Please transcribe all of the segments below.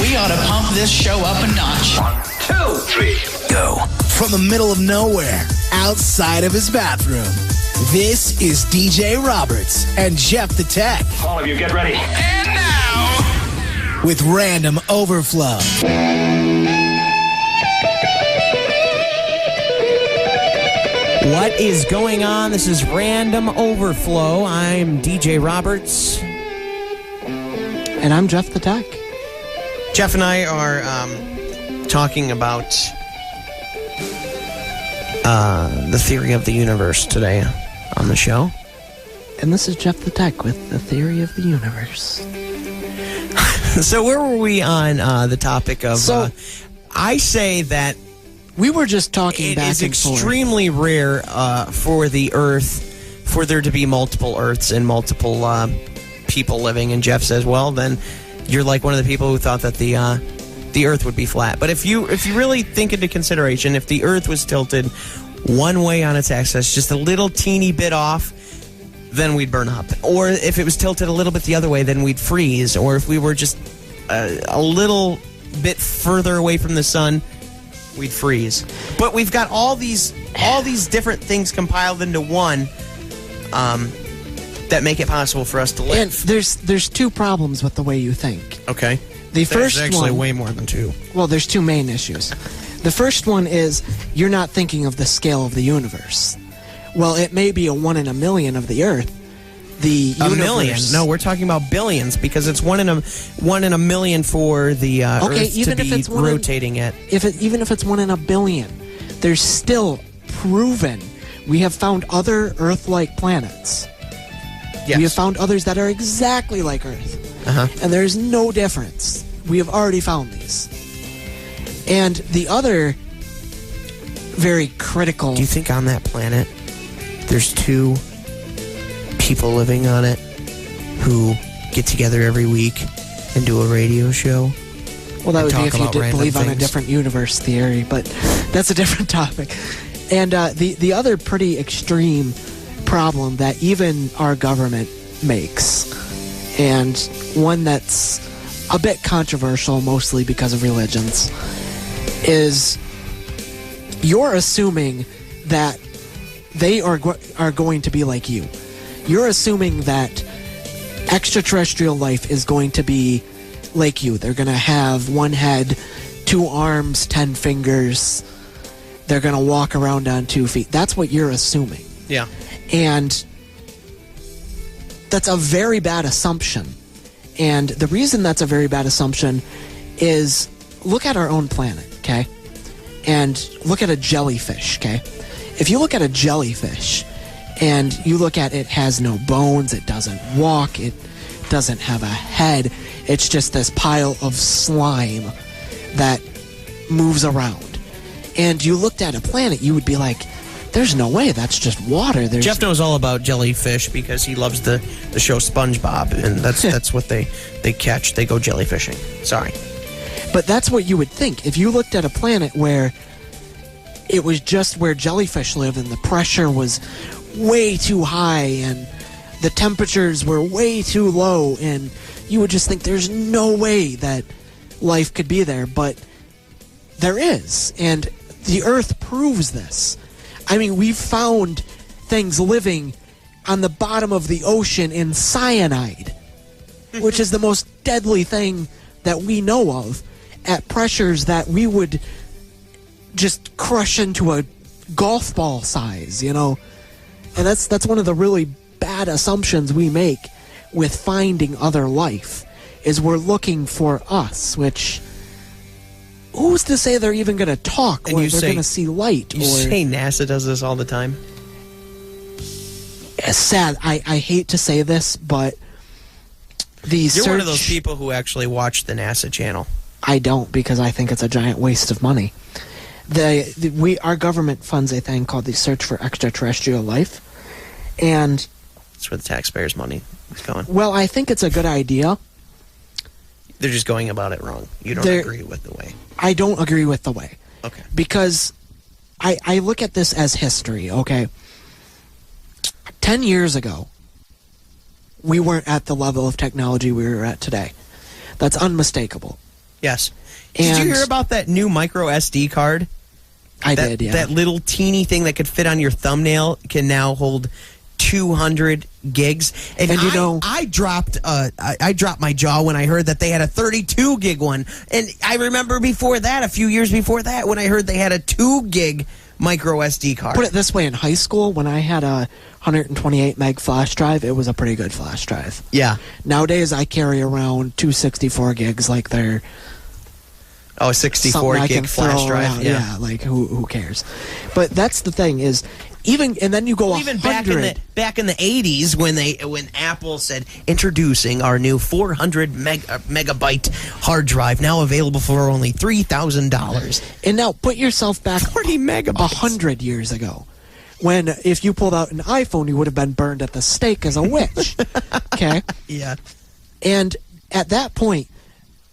We ought to pump this show up a notch. 1, 2, 3, go. From the middle of nowhere, outside of his bathroom, this is DJ Roberts and Jeff the Tech. All of you, get ready. And now, with Random Overflow. What is going on? This is Random Overflow. I'm DJ Roberts. And I'm Jeff the Tech. Jeff and I are talking about the theory of the universe today on the show. And this is Jeff the Tech with the theory of the universe. So where were we on the topic of... I say that we were just talking back and forth. It is extremely rare for the Earth, for there to be multiple Earths and multiple people living. And Jeff says, well, then you're like one of the people who thought that the Earth would be flat. But if you really think into consideration, if the Earth was tilted one way on its axis, just a little teeny bit off, then we'd burn up. Or if it was tilted a little bit the other way, then we'd freeze. Or if we were just a little bit further away from the sun, we'd freeze. But we've got all these different things compiled into one that make it possible for us to live. And there's two problems with the way you think. Okay. There's actually way more than two. Well, there's two main issues. The first one is you're not thinking of the scale of the universe. Well, it may be a 1 in a million of the Earth. The universe. Million? No, we're talking about billions because it's 1 in a million for the Earth even to if be it's rotating it. Even if it's 1 in a billion, there's still proven. We have found other Earth-like planets. Yes. We have found others that are exactly like Earth. And there's no difference. We have already found these. And the other very critical... Do you think on that planet there's two people living on it who get together every week and do a radio show? Well, that would be if you did believe on a different universe theory, but that's a different topic. And the other pretty extreme problem that even our government makes, and one that's a bit controversial mostly because of religions, is you're assuming that they are going to be like you. You're assuming that extraterrestrial life is going to be like you. They're going to have one head, 2 arms, 10 fingers. They're going to walk around on 2 feet. That's what you're assuming. Yeah. And that's a very bad assumption. And the reason that's a very bad assumption is look at our own planet, okay? And look at a jellyfish, okay? If you look at a jellyfish and you look at it has no bones, it doesn't walk, it doesn't have a head, it's just this pile of slime that moves around. And you looked at a planet, you would be like, there's no way, that's just water. Jeff knows all about jellyfish because he loves the show SpongeBob, and that's what they catch. They go jellyfishing. Sorry. But that's what you would think. If you looked at a planet where it was just where jellyfish live and the pressure was way too high and the temperatures were way too low, and you would just think there's no way that life could be there. But there is, and the Earth proves this. I mean, we've found things living on the bottom of the ocean in cyanide, which is the most deadly thing that we know of, at pressures that we would just crush into a golf ball size, you know? And that's one of the really bad assumptions we make with finding other life, is we're looking for us, which... who's to say they're even going to talk, or they're going to see light? You say NASA does this all the time? It's sad. I hate to say this, but You're one of those people who actually watch the NASA channel. I don't, because I think it's a giant waste of money. Our government funds a thing called the Search for Extraterrestrial Life, and that's where the taxpayers' money is going. Well, I think it's a good idea. They're just going about it wrong. You don't agree with the way. I don't agree with the way. Okay. Because I look at this as history, okay? 10 years ago, we weren't at the level of technology we were at today. That's unmistakable. Yes. And did you hear about that new micro SD card? I did, yeah. That little teeny thing that could fit on your thumbnail can now hold 200 gigs. And you know, I dropped my jaw when I heard that they had a 32 gig one. And I remember before that, a few years before that, when I heard they had a 2 gig micro SD card. Put it this way, in high school, when I had a 128 meg flash drive, it was a pretty good flash drive. Yeah. Nowadays, I carry around 264 gigs like they're 64 gig flash drive. Around. Yeah, like who cares? But that's the thing is, and then you go even 100. back in the 80s when Apple said introducing our new 400 megabyte hard drive, now available for only $3,000. And now put yourself back 40 megabytes 100 years ago, when if you pulled out an iPhone, you would have been burned at the stake as a witch. Okay. Yeah. And at that point,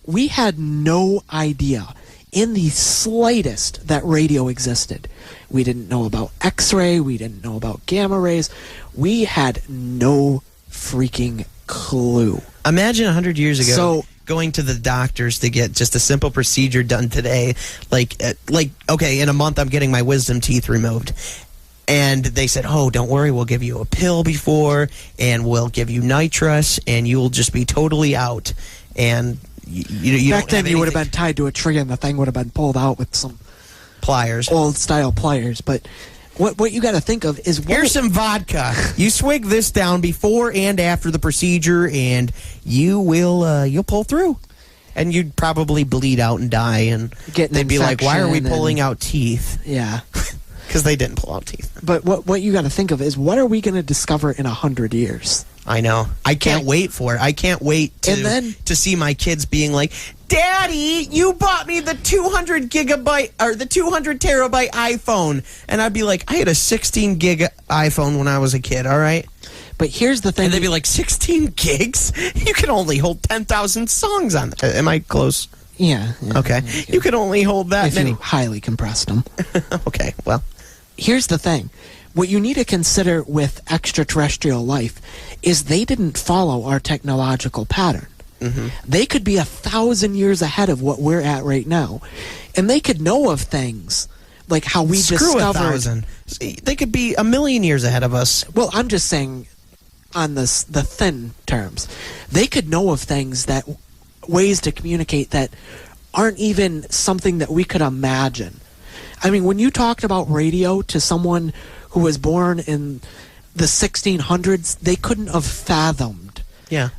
we had no idea in the slightest that radio existed. We didn't know about X-ray. We didn't know about gamma rays. We had no freaking clue. Imagine 100 years ago going to the doctors to get just a simple procedure done today. Like, okay, in a month I'm getting my wisdom teeth removed. And they said, oh, don't worry, we'll give you a pill before, and we'll give you nitrous, and you'll just be totally out. And you back then you would have been tied to a tree and the thing would have been pulled out with some pliers, old style pliers. But what you got to think of is here's some vodka. You swig this down before and after the procedure, and you'll pull through. And you'd probably bleed out and die, and they'd be like, "Why are we pulling out teeth?" Yeah, because they didn't pull out teeth. But what you got to think of is, what are we going to discover in 100 years? I know. I can't wait for it. I can't wait to see my kids being like, Daddy, you bought me the 200 gigabyte or the 200 terabyte iPhone. And I'd be like, I had a 16 gig iPhone when I was a kid, all right? But here's the thing. And they'd be like, 16 gigs? You can only hold 10,000 songs on that. Am I close? Yeah. Okay. You can only hold that if many. You highly compressed them. Okay, well. Here's the thing. What you need to consider with extraterrestrial life is they didn't follow our technological pattern. Mm-hmm. They could be 1,000 years ahead of what we're at right now. And they could know of things like how we discovered... 1,000. They could be 1,000,000 years ahead of us. Well, I'm just saying on the thin terms. They could know of things, that ways to communicate that aren't even something that we could imagine. I mean, when you talked about radio to someone who was born in the 1600s, they couldn't have fathomed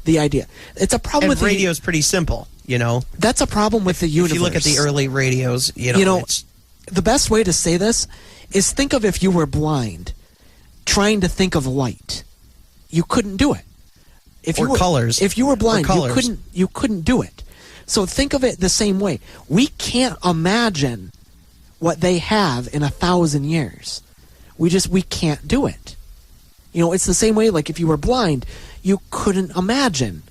the idea. It's a problem with radio's pretty simple, you know. That's a problem with the universe. If you look at the early radios, you know the best way to say this is, think of if you were blind trying to think of light. You couldn't do it. Colors. If you were blind, you couldn't do it. So think of it the same way. We can't imagine what they have in 1,000 years. We can't do it. You know, it's the same way, like if you were blind, you couldn't imagine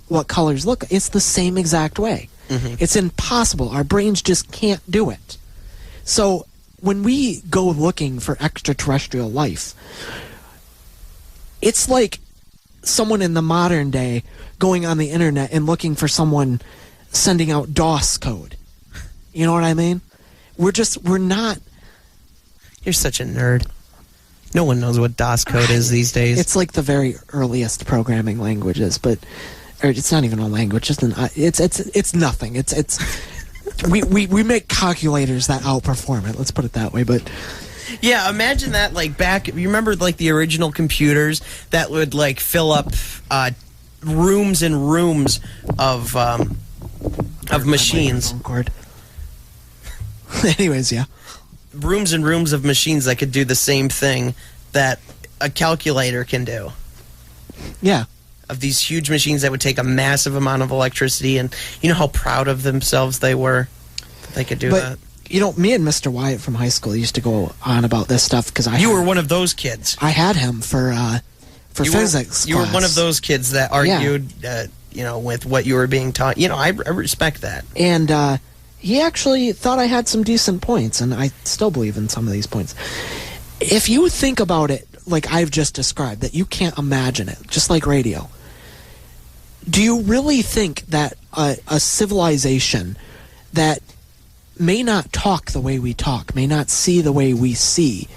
what colors look. It's the same exact way. Mm-hmm. It's impossible. Our brains just can't do it. So when we go looking for extraterrestrial life, it's like someone in the modern day going on the internet and looking for someone sending out DOS code. You know what I mean? We're not... You're such a nerd. No one knows what DOS code is these days. It's like the very earliest programming languages, or it's not even a language. It's nothing. We make calculators that outperform it. Let's put it that way. But yeah, imagine that. Like back, you remember like the original computers that would like fill up rooms and rooms of machines. Anyways, yeah. Rooms and rooms of machines that could do the same thing that a calculator can do. Yeah. Of these huge machines that would take a massive amount of electricity, and you know how proud of themselves they were that they could do that. You know, me and Mr. Wyatt from high school used to go on about this stuff because you were one of those kids. I had him for physics. You were one of those kids that argued, with what you were being taught. You know, I respect that. And he actually thought I had some decent points, and I still believe in some of these points. If you think about it like I've just described, that you can't imagine it, just like radio, Do you really think that a civilization that may not talk the way we talk, may not see the way we see,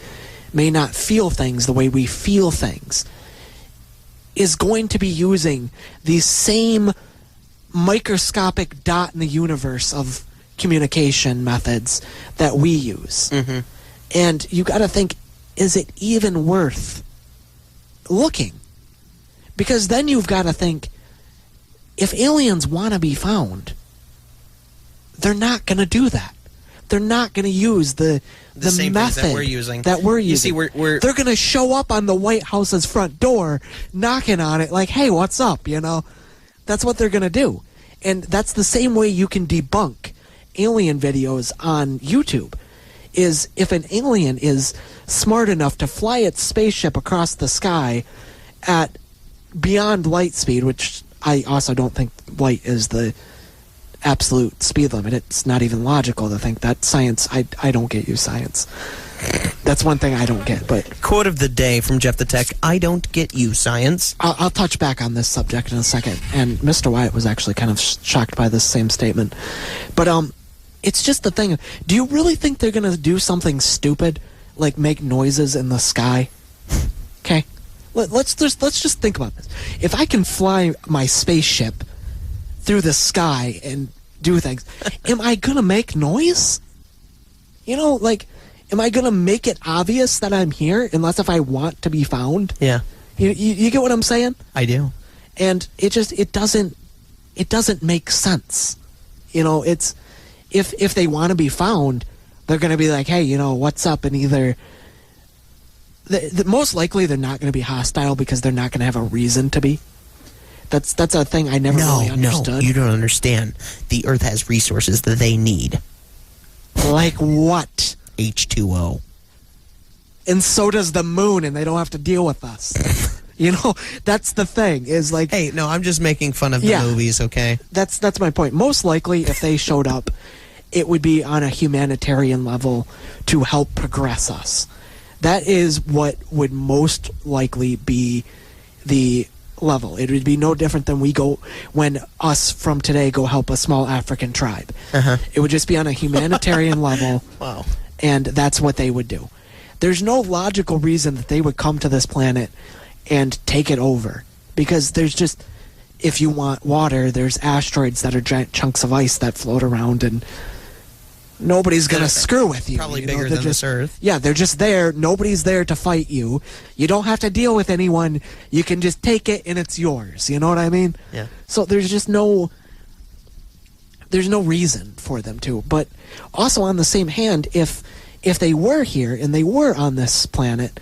may not feel things the way we feel things, is going to be using the same microscopic dot in the universe of communication methods that we use? Mm-hmm. And you got to think, is it even worth looking? Because then you've got to think, if aliens want to be found, they're not going to do that. They're not going to use the same method things that we're using. You see, we're they're going to show up on the White House's front door, knocking on it like, hey, what's up, you know? That's what they're going to do. And that's the same way you can debunk alien videos on YouTube, is if an alien is smart enough to fly its spaceship across the sky at beyond light speed, which I also don't think light is the absolute speed limit. It's not even logical to think that. Science, I don't get you, science. That's one thing I don't get. But quote of the day from Jeff the Tech: "I don't get you, science." I'll touch back on this subject in a second. And Mr. Wyatt was actually kind of shocked by this same statement. But it's just the thing. Do you really think they're going to do something stupid like make noises in the sky? Okay, let's just think about this. If I can fly my spaceship through the sky and do things, am I going to make noise? You know, like, am I going to make it obvious that I'm here unless if I want to be found? Yeah. You get what I'm saying? I do. And it doesn't make sense. You know, it's if they want to be found, they're going to be like, hey, you know, what's up? And either most likely they're not going to be hostile because they're not going to have a reason to be. That's a thing I never really understood. No, you don't understand. The Earth has resources that they need. Like what? H2O. And so does the moon, and they don't have to deal with us. You know, that's the thing, is like... Hey, no, I'm just making fun of the movies, okay? That's my point. Most likely, if they showed up, it would be on a humanitarian level to help progress us. That is what would most likely be the level. It would be no different than when us from today go help a small African tribe. Uh-huh. It would just be on a humanitarian level. Wow. And that's what they would do. There's no logical reason that they would come to this planet and take it over. Because there's just, if you want water, there's asteroids that are giant chunks of ice that float around, and nobody's going to screw with you. Probably you know? bigger than this Earth. Yeah, they're just there. Nobody's there to fight you. You don't have to deal with anyone. You can just take it and it's yours. You know what I mean? Yeah. So there's just there's no reason for them to. But also on the same hand, if they were here and they were on this planet...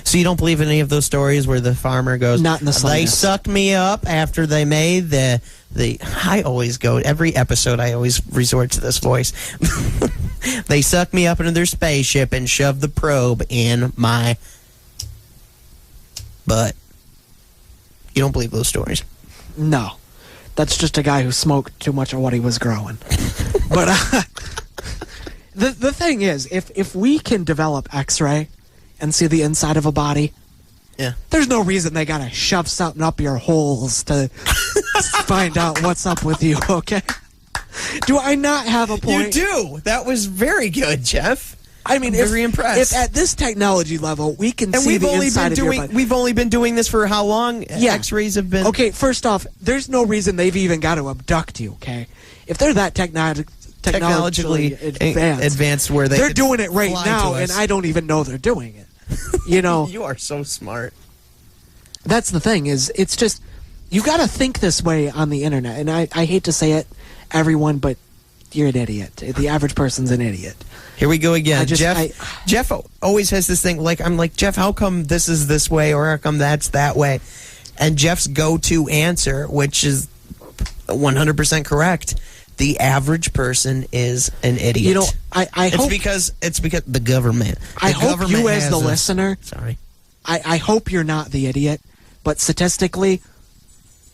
So you don't believe any of those stories where the farmer goes, not in the slightest. They sucked me up after they made the I always go, every episode I always resort to this voice. They sucked me up into their spaceship and shoved the probe in my butt. You don't believe those stories? No. That's just a guy who smoked too much of what he was growing. But the thing is, if we can develop X-ray and see the inside of a body, yeah, there's no reason they gotta shove something up your holes to find out what's up with you, okay? Do I not have a point? You do. That was very good, Jeff. I mean, I'm very impressed. If at this technology level we can see the inside of your body. We've only been doing this for how long? Yeah. X-rays have been... Okay, first off, there's no reason they've even got to abduct you, okay? If they're that technologically advanced where they're doing it right now, and I don't even know they're doing it. You know, you are so smart. That's the thing, is it's just, you got to think this way on the internet. And I hate to say it, everyone, but you're an idiot. The average person's an idiot. Here we go again. Jeff always has this thing, like, I'm like, Jeff, how come this is this way, or how come that's that way? And Jeff's go-to answer, which is 100% correct, the average person is an idiot. You know, I hope... It's because the government. I hope you as the listener... Sorry. I hope you're not the idiot, but statistically,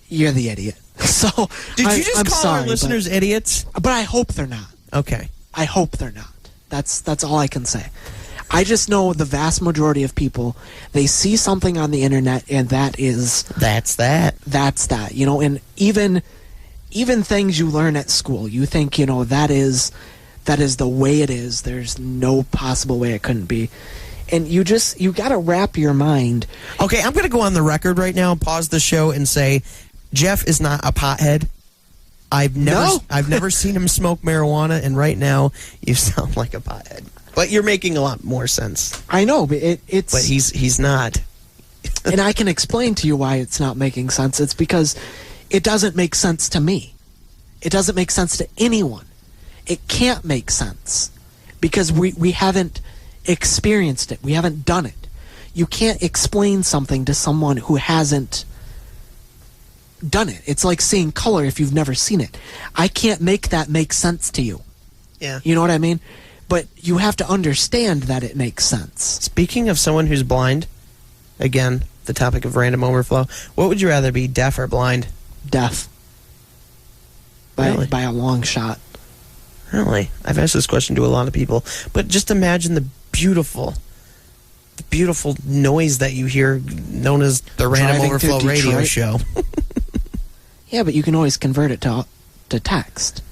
you're the idiot. So Did you just I'm call sorry, our listeners idiots? But I hope they're not. Okay. I hope they're not. That's all I can say. I just know the vast majority of people, they see something on the internet, and that's that. You know, and even things you learn at school, you think, you know, that is the way it is. There's no possible way it couldn't be. And you got to wrap your mind. Okay, I'm going to go on the record right now, pause the show, and say Jeff is not a pothead. I've never seen him smoke marijuana, and right now you sound like a pothead. But you're making a lot more sense. I know, but it's... But he's not. And I can explain to you why it's not making sense. It's because it doesn't make sense to me. It doesn't make sense to anyone. It can't make sense because we haven't experienced it. We haven't done it. You can't explain something to someone who hasn't done it. It's like seeing color if you've never seen it. I can't make that make sense to you. Yeah. You know what I mean? But you have to understand that it makes sense. Speaking of someone who's blind, again, the topic of random overflow, what would you rather be, deaf or blind? Deaf. Really? By a long shot. Really? I've asked this question to a lot of people, but just imagine the beautiful noise that you hear known as the Random Driving Overflow through radio Detroit. show. Yeah, but you can always convert it to text.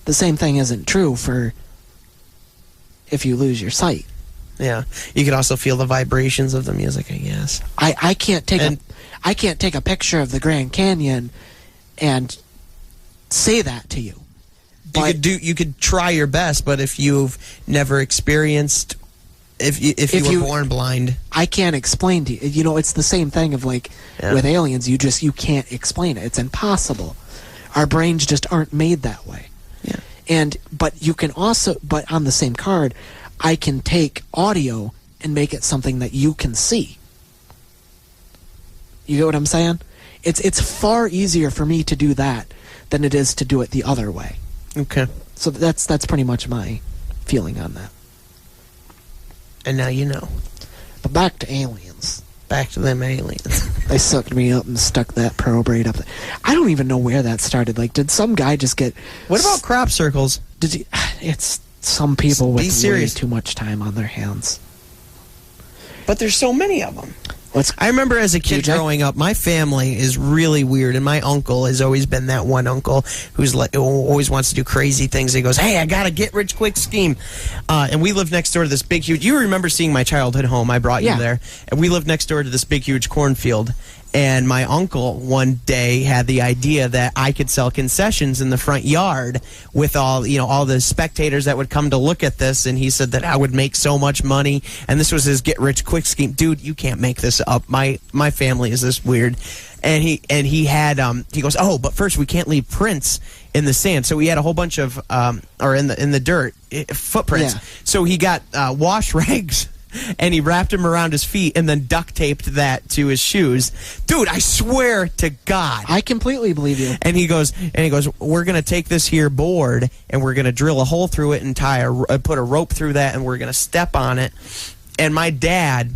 The same thing isn't true for if you lose your sight. Yeah. You could also feel the vibrations of the music, I guess. I can't take a picture of the Grand Canyon and say that to you. You could try your best, but if you've never experienced, if you were born blind, I can't explain to you. You know, it's the same thing of like with aliens. You can't explain it. It's impossible. Our brains just aren't made that way. Yeah. But on the same card, I can take audio and make it something that you can see. You get what I'm saying? It's far easier for me to do that than it is to do it the other way. Okay. So that's pretty much my feeling on that. And now you know. But back to aliens. Back to them aliens. They sucked me up and stuck that probe right up there. I don't even know where that started. Like, did some guy just get... What about crop circles? It's some people with way serious. too much time on their hands. But there's so many of them. What's I remember as a kid growing up, my family is really weird, and my uncle has always been that one uncle who always wants to do crazy things. He goes, "Hey, I got a get-rich-quick scheme." And we lived next door to this big, huge... You remember seeing my childhood home. I brought you there. And we lived next door to this big, huge cornfield. And my uncle one day had the idea that I could sell concessions in the front yard with all the spectators that would come to look at this. And he said that I would make so much money. And this was his get-rich-quick scheme. Dude, you can't make this up. My family is this weird. And he goes, "Oh, but first we can't leave prints in the sand." So he had a whole bunch of or in the dirt footprints. Yeah. So he got wash rags. And he wrapped him around his feet and then duct taped that to his shoes. Dude, I swear to God. I completely believe you. And he goes, "We're going to take this here board and we're going to drill a hole through it and put a rope through that and we're going to step on it." And my dad,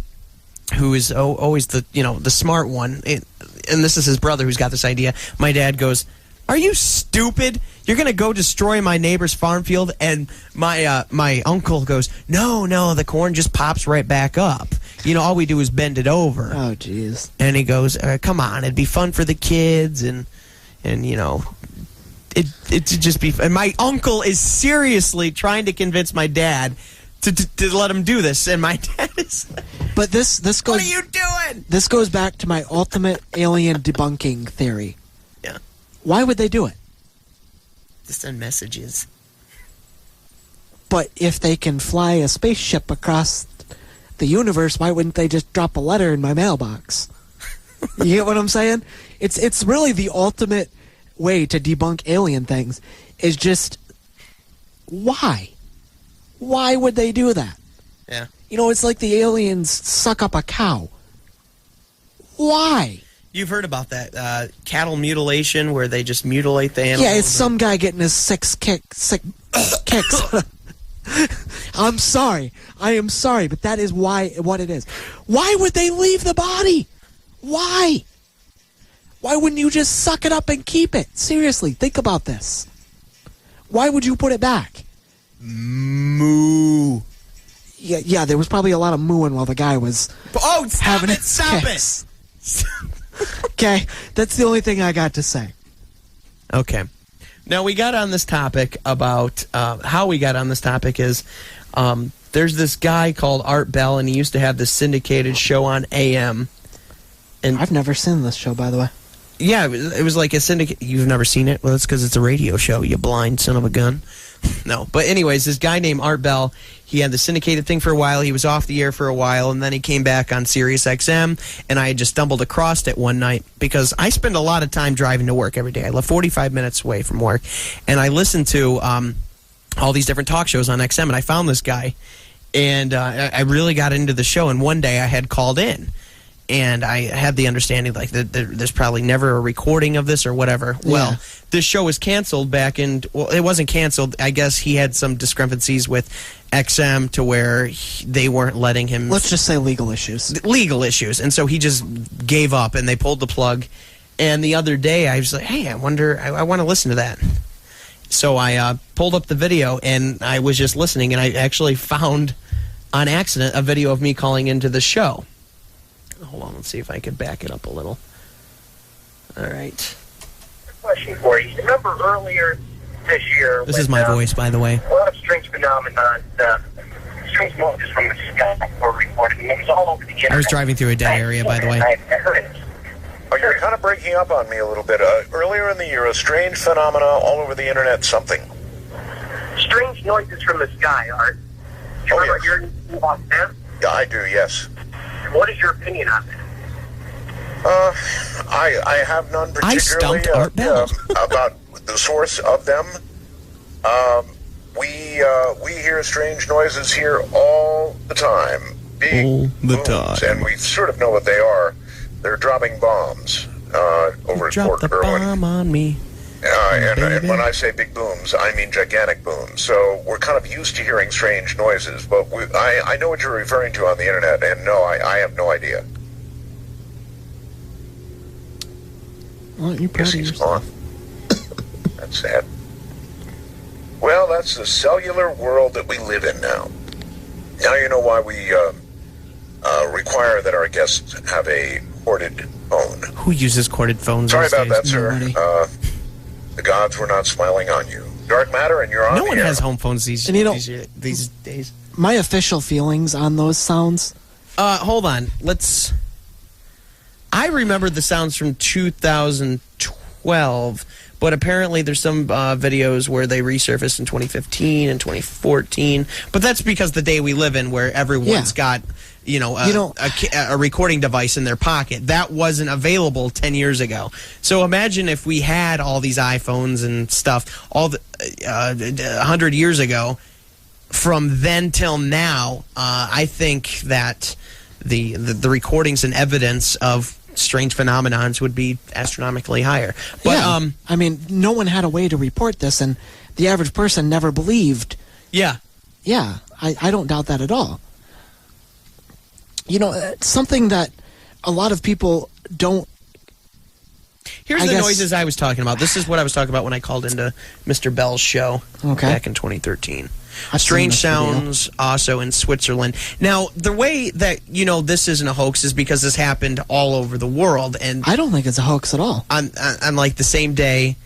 who is always the smart one, and this is his brother who's got this idea, my dad goes, "Are you stupid? You're going to go destroy my neighbor's farm field?" And my uncle goes, No, the corn just pops right back up. All we do is bend it over. Oh, jeez. And he goes, "Come on, it'd be fun for the kids." And it'd just be... And my uncle is seriously trying to convince my dad to let him do this. And my dad is like, But this goes... "What are you doing?" This goes back to my ultimate alien debunking theory. Yeah. Why would they do it? To send messages. But if they can fly a spaceship across the universe, why wouldn't they just drop a letter in my mailbox? You get what I'm saying? It's really the ultimate way to debunk alien things is just why? Why would they do that? Yeah. It's like the aliens suck up a cow. Why? You've heard about that cattle mutilation where they just mutilate the animal. Yeah, it's some guy getting his six kicks. I'm sorry. I am sorry, but that is what it is. Why would they leave the body? Why? Why wouldn't you just suck it up and keep it? Seriously, think about this. Why would you put it back? Moo. yeah, there was probably a lot of mooing while the guy was having it. Stop it! Okay, that's the only thing I got to say. Okay. Now, we got on this topic about how we got on this topic is there's this guy called Art Bell, and he used to have this syndicated show on AM. And I've never seen this show, by the way. Yeah, it was like a syndicate. You've never seen it? Well, that's because it's a radio show, you blind son of a gun. No. But anyways, this guy named Art Bell, he had the syndicated thing for a while. He was off the air for a while, and then he came back on Sirius XM, and I had just stumbled across it one night because I spend a lot of time driving to work every day. I live 45 minutes away from work, and I listen to all these different talk shows on XM, and I found this guy, and I really got into the show, and one day I had called in. And I had the understanding like that there's probably never a recording of this or whatever. Yeah. Well, this show was canceled back in. Well, it wasn't canceled. I guess he had some discrepancies with XM to where they weren't letting him. Let's just say legal issues. Legal issues, and so he just gave up, and they pulled the plug. And the other day, I was like, "Hey, I wonder. I want to listen to that." So I pulled up the video, and I was just listening, and I actually found, on accident, a video of me calling into the show. Hold on, let's see if I can back it up a little. All right. Question for you. Remember earlier this year... This is my voice, by the way. A lot of strange phenomena, strange noises from the sky were reported. It was all over the internet. I was driving through a dead area, by the way. I heard it. Oh, you're kind of breaking up on me a little bit. Earlier in the year, a strange phenomena all over the internet, something. Strange noises from the sky, Art. Do you remember hearing about them? Yeah, I do, yes. What is your opinion on that? I have none particularly. I stumped Art Bell. About the source of them. We hear strange noises here all the time. Big booms, and we sort of know what they are. They're dropping bombs over at Fort Irwin. Drop the bomb on me. And when I say big booms, I mean gigantic booms. So we're kind of used to hearing strange noises, but I know what you're referring to on the internet, and no, I have no idea. Well, you Guess he's gone. That's sad. Well, that's the cellular world that we live in now. Now you know why we require that our guests have a corded phone. Who uses corded phones? Sorry about that, sir. Nobody. The gods were not smiling on you. Dark matter, and you're on No the one air. has home phones these days. My official feelings on those sounds. Hold on. I remember the sounds from 2012, but apparently there's some videos where they resurfaced in 2015 and 2014. But that's because the day we live in, where everyone's got a recording device in their pocket. That wasn't available 10 years ago. So imagine if we had all these iPhones and stuff 100 years ago. From then till now, I think that the recordings and evidence of strange phenomenons would be astronomically higher. But I mean, no one had a way to report this, and the average person never believed. Yeah, I don't doubt that at all. You know, something that a lot of people don't. Here's the noises I was talking about. This is what I was talking about when I called into Mr. Bell's show back in 2013. Strange sounds also in Switzerland. Now, the way that this isn't a hoax is because this happened all over the world, and I don't think it's a hoax at all. On like the same day,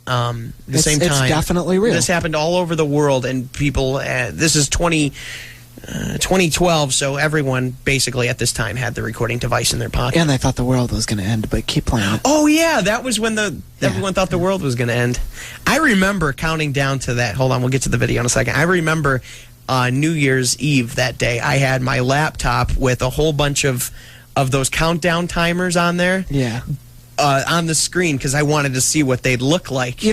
same time. It's definitely real. This happened all over the world, and people. This is 2012, so everyone basically at this time had the recording device in their pocket. And they thought the world was going to end, but keep playing it. Oh, yeah, that was when everyone thought the world was going to end. I remember counting down to that. Hold on, we'll get to the video in a second. I remember New Year's Eve that day. I had my laptop with a whole bunch of those countdown timers on there. Yeah. On the screen, because I wanted to see what they'd look like.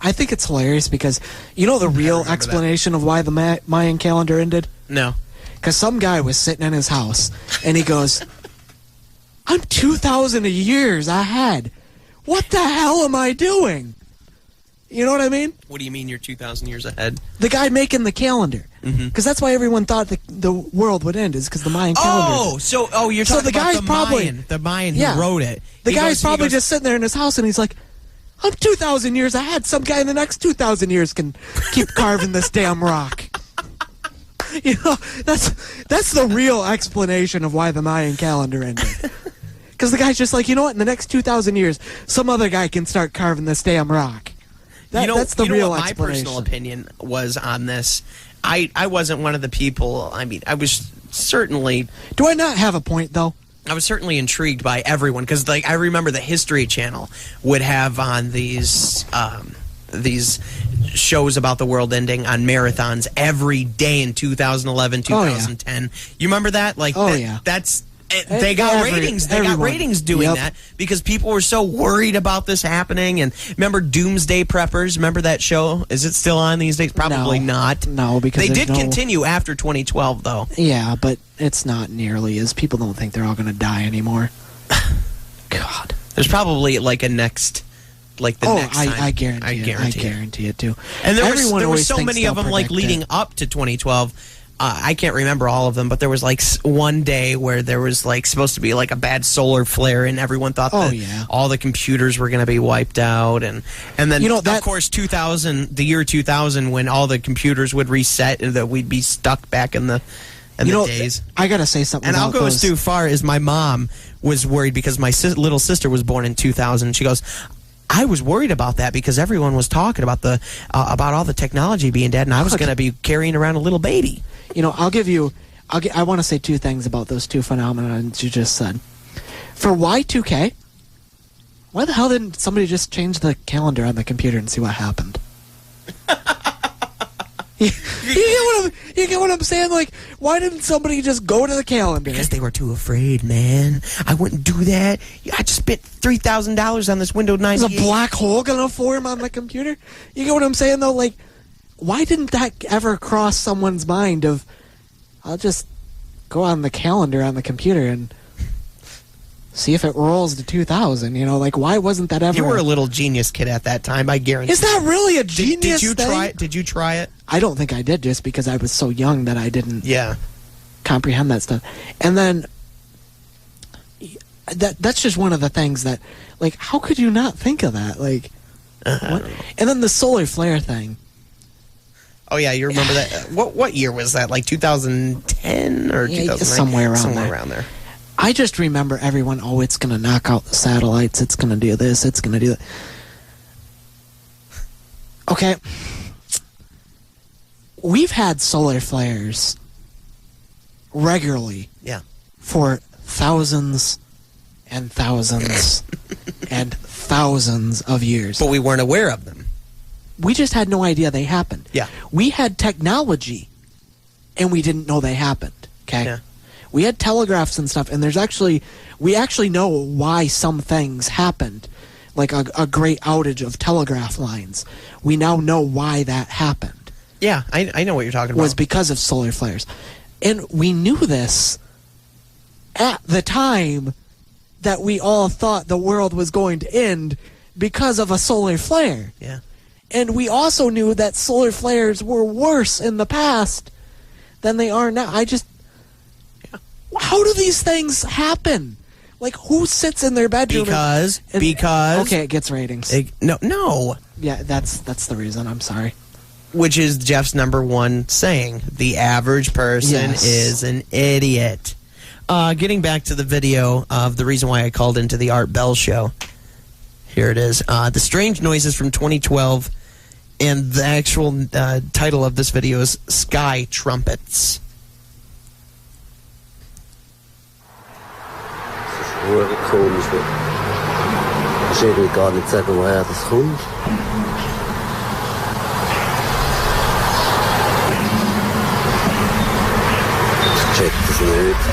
I think it's hilarious because the real explanation of why the Mayan calendar ended? No. Because some guy was sitting in his house, and he goes, I'm 2,000 years ahead. What the hell am I doing? You know what I mean? What do you mean you're 2,000 years ahead? The guy making the calendar. Because that's why everyone thought the world would end, is because the Mayan calendar. You're talking about the Mayan who wrote it. The guy's probably just sitting there in his house, and he's like, I'm 2,000 years ahead. Some guy in the next 2,000 years can keep carving this damn rock. that's the real explanation of why the Mayan calendar ended. Because the guy's just like, you know what? In the next 2,000 years, some other guy can start carving this damn rock. That's the real what my explanation. personal opinion was on this. I wasn't one of the people. I mean, I was certainly. Do I not have a point though? I was certainly intrigued by everyone because, like, I remember the History Channel would have on these shows about the world ending on marathons every day in 2011, 2010. Yeah. You remember that? Like, that's. They got ratings. They got ratings doing that because people were so worried about this happening. And remember Doomsday Preppers? Remember that show? Is it still on these days? Probably not. No, because they did continue after 2012, though. Yeah, but it's not nearly as people don't think they're all going to die anymore. God, there's probably like a next. Like the next time. I guarantee it too. And there were so many of them like leading up to 2012. I can't remember all of them, but there was like one day where there was like supposed to be like a bad solar flare, and everyone thought that all the computers were going to be wiped out, and then of course the year 2000 when all the computers would reset and that we'd be stuck back in the days. I gotta say something. And I'll go as too far as my mom was worried because my little sister was born in 2000. She goes, I was worried about that because everyone was talking about about all the technology being dead, and I was going to be carrying around a little baby. I want to say two things about those two phenomena you just said. For Y2K, why the hell didn't somebody just change the calendar on the computer and see what happened? You get what I'm saying? Like, why didn't somebody just go to the calendar? Because they were too afraid, man. I wouldn't do that. I just spent $3,000 on this Windows 98. Is a black hole gonna form on the computer? You get what I'm saying, though? Like, why didn't that ever cross someone's mind of, I'll just go on the calendar on the computer and see if it rolls to 2000, like, why wasn't that ever... You were a little genius kid at that time, I guarantee. Is that really a genius thing? Did you try it? I don't think I did, just because I was so young that I didn't comprehend that stuff. And then, that's just one of the things that, like, how could you not think of that? Like, what? And then the solar flare thing. Oh, yeah, you remember that? What year was that? Like 2010 or 2009? Somewhere around there. I just remember everyone, it's going to knock out the satellites, it's going to do this, it's going to do that. Okay. We've had solar flares regularly for thousands and thousands and thousands of years. But we weren't aware of them. We just had no idea they happened. Yeah. We had technology, and we didn't know they happened, okay? Yeah. We had telegraphs and stuff, and we actually know why some things happened, like a great outage of telegraph lines. We now know why that happened. Yeah, I know what you're talking about. Was because of solar flares. And we knew this at the time that we all thought the world was going to end because of a solar flare. Yeah. And we also knew that solar flares were worse in the past than they are now. How do these things happen? Like, who sits in their bedroom? Because. Okay, it gets ratings. No. Yeah, that's the reason. I'm sorry. Which is Jeff's number one saying: the average person is an idiot. Getting back to the video of the reason why I called into the Art Bell show. Here it is. The Strange Noises from 2012, and the actual title of this video is Sky Trumpets. Hoge komisch wird. Ich will gar nicht sagen, woher das kommt. Ich check das nicht.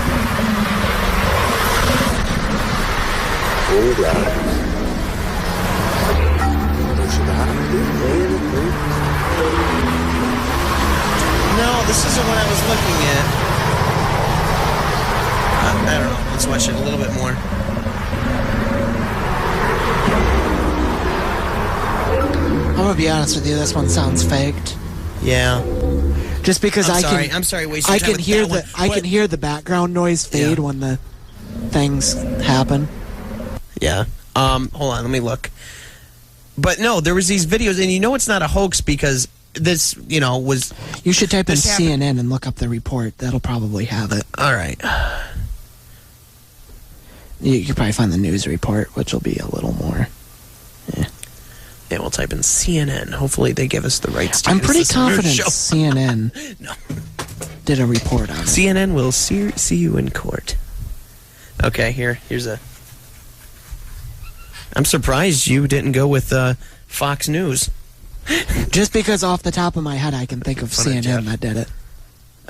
Unglaublich. Das ist überhaupt nicht reden. No, this isn't what I was looking at. I don't know. Let's watch it a little bit more. I'm gonna be honest with you. This one sounds faked. Yeah. Just because I'm sorry. I can hear the background noise fade when the things happen. Yeah. Hold on. Let me look. But no, there was these videos, and it's not a hoax because this, was... You should type in this happened- CNN and look up the report. That'll probably have it. All right. You could probably find the news report, which will be a little more. Yeah, we'll type in CNN. Hopefully they give us the rights to I'm use pretty this on our confident show. CNN did a report on it. CNN will see you in court. Okay, here's a... I'm surprised you didn't go with Fox News. Just because off the top of my head I can think of Fun of CNN Jeff. that did it.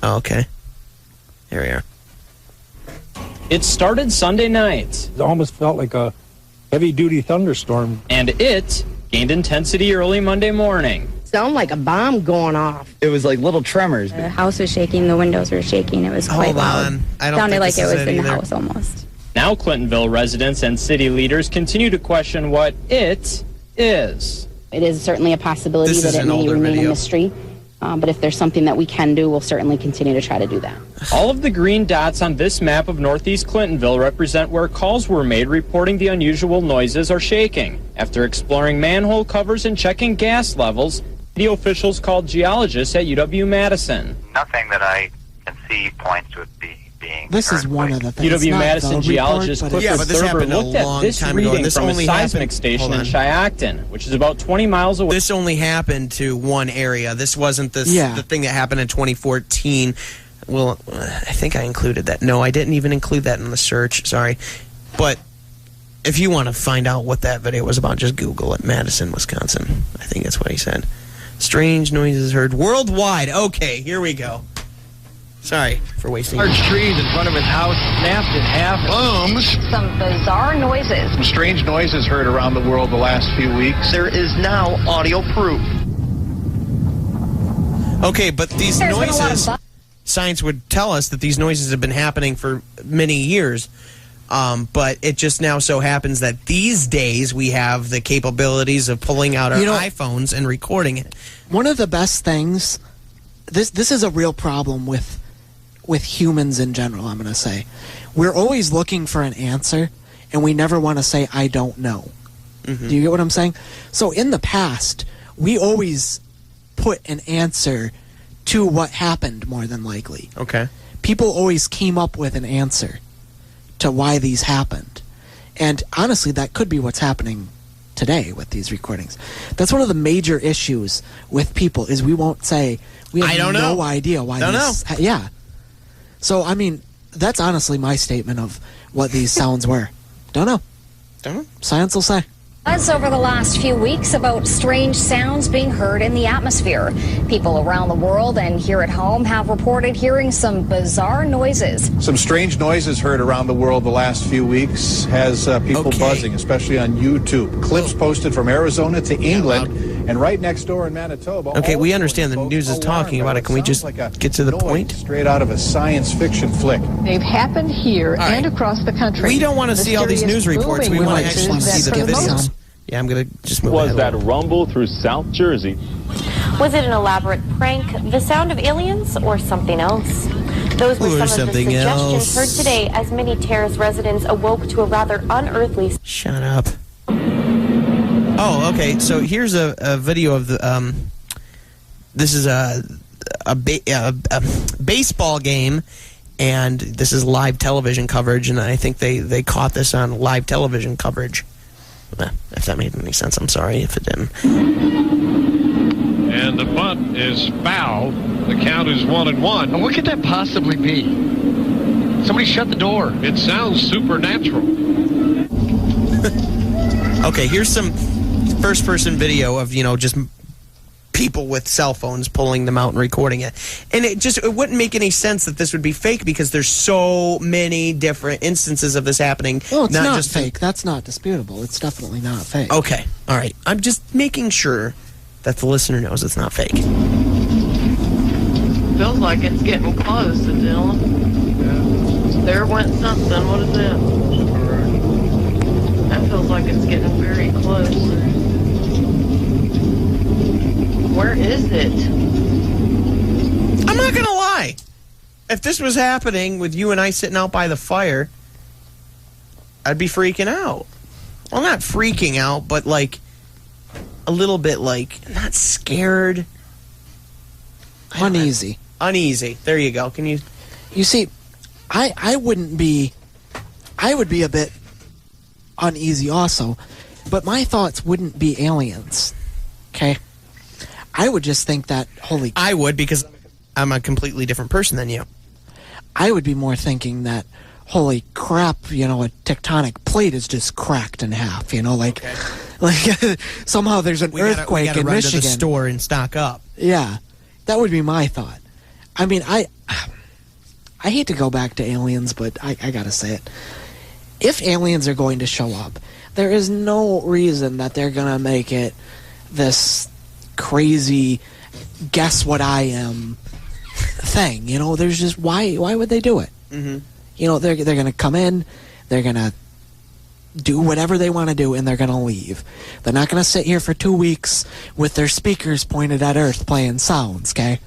Oh, okay. Here we are. It started Sunday night. It almost felt like a heavy-duty thunderstorm. And it gained intensity early Monday morning. Sound like a bomb going off. It was like little tremors. The house was shaking, the windows were shaking. It was quite loud. Hold on. I don't Sounded think like this it is was in the either. house almost. Now Clintonville residents and city leaders continue to question what it is. It is certainly a possibility This that is it an may older remain video. a mystery. But if there's something that we can do, we'll certainly continue to try to do that. All of the green dots on this map of northeast Clintonville represent where calls were made reporting the unusual noises or shaking. After exploring manhole covers and checking gas levels, the officials called geologists at UW-Madison. Nothing that I can see points to it being. This is one of the things. UW-Madison geologist report, Clifford but this Thurber happened a looked at long this time ago, and reading this from a only seismic happened- station in hold on. Chiacton, which is about 20 miles away. This only happened to one area. This wasn't the thing that happened in 2014. Well, I think I included that. No, I didn't even include that in the search. Sorry. But if you want to find out what that video was about, just Google it. Madison, Wisconsin. I think that's what he said. Strange noises heard worldwide. Okay, here we go. Sorry for wasting. Large trees in front of his house snapped in half. Booms. Some bizarre noises. Some strange noises heard around the world the last few weeks. There is now audio proof. Okay, but these noises, science would tell us that these noises have been happening for many years. But it just now so happens that these days we have the capabilities of pulling out our iPhones and recording it. One of the best things, this is a real problem with humans in general, I'm going to say. We're always looking for an answer, and we never want to say, I don't know. Mm-hmm. Do you get what I'm saying? So in the past, we always put an answer to what happened, more than likely. Okay. People always came up with an answer to why these happened. And honestly, that could be what's happening today with these recordings. That's one of the major issues with people, is we won't say, we have no idea why these... Yeah. So, I mean, that's honestly my statement of what these sounds were. Don't know. Science will say. Buzz over the last few weeks about strange sounds being heard in the atmosphere. People around the world and here at home have reported hearing some bizarre noises. Some strange noises heard around the world the last few weeks has people buzzing, especially on YouTube. Clips posted from Arizona to England and right next door in Manitoba. Okay, we understand the news is talking about it. Can we just get to the point? Straight out of a science fiction flick. They've happened here and across the country. We don't want to see all these news reports. We want to actually see the videos. Yeah, I'm going to just move Was that rumble through South Jersey? Was it an elaborate prank, the sound of aliens, or something else? Those were some of the suggestions heard today as many terrace residents awoke to a rather unearthly... Shut up. Oh, okay. So here's a video of the... this is a baseball game, and this is live television coverage, and I think they caught this on live television coverage. If that made any sense, I'm sorry if it didn't. And the bunt is foul. The count is 1-1. Now, what could that possibly be? Somebody shut the door. It sounds supernatural. Okay, here's some first-person video of, just people with cell phones pulling them out and recording it. And it wouldn't make any sense that this would be fake because there's so many different instances of this happening. Well, it's not just fake. That's not disputable. It's definitely not fake. Okay, all right. I'm just making sure that the listener knows it's not fake. Feels like it's getting close, Dylan. Yeah. There went something. What is that? That feels like it's getting very close. Where is it? I'm not going to lie. If this was happening with you and I sitting out by the fire, I'd be freaking out. Well, not freaking out, but a little bit not scared, Uneasy. Uneasy. There you go. Can you... You see, I wouldn't be... I would be a bit uneasy also, but my thoughts wouldn't be aliens. Okay? I would just think that, I would, because I'm a completely different person than you. I would be more thinking that, holy crap, a tectonic plate is just cracked in half, like somehow there's an earthquake we gotta in run Michigan. To the store and stock up. Yeah, that would be my thought. I mean, I hate to go back to aliens, but I gotta say it. If aliens are going to show up, there is no reason that they're gonna make it this crazy guess what I am thing. There's just why would they do it? Mm-hmm. They're gonna come in, they're gonna do whatever they want to do, and they're gonna leave. They're not gonna sit here for 2 weeks with their speakers pointed at Earth playing sounds. Okay,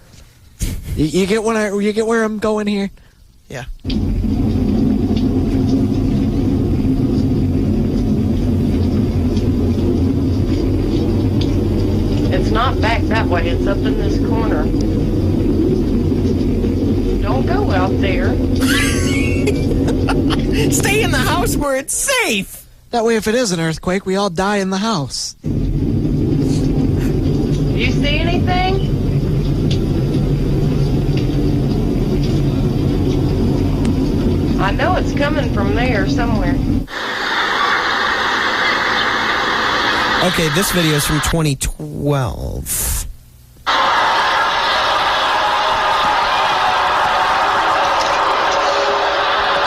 you get where I'm going here? Yeah. It's not back that way. It's up in this corner. Don't go out there. Stay in the house where it's safe. That way, if it is an earthquake, we all die in the house. You see anything? I know it's coming from there somewhere. Okay, this video is from 2012.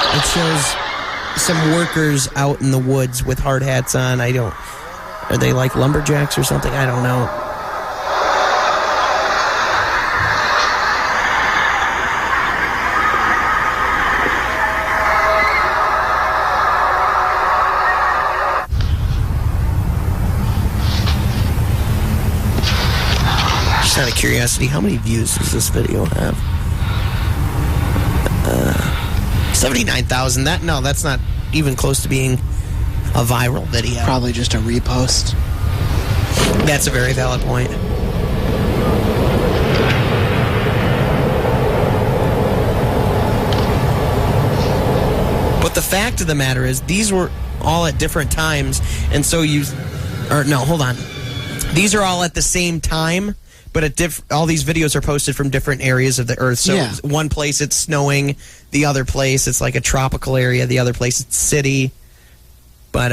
It shows some workers out in the woods with hard hats on. Are they like lumberjacks or something? I don't know. Just out of curiosity, how many views does this video have? 79,000. That's not even close to being a viral video. Probably just a repost. That's a very valid point. But the fact of the matter is, these were all at different times, and so these are all at the same time, but all these videos are posted from different areas of the Earth. So one place it's snowing, the other place it's like a tropical area, the other place it's city. But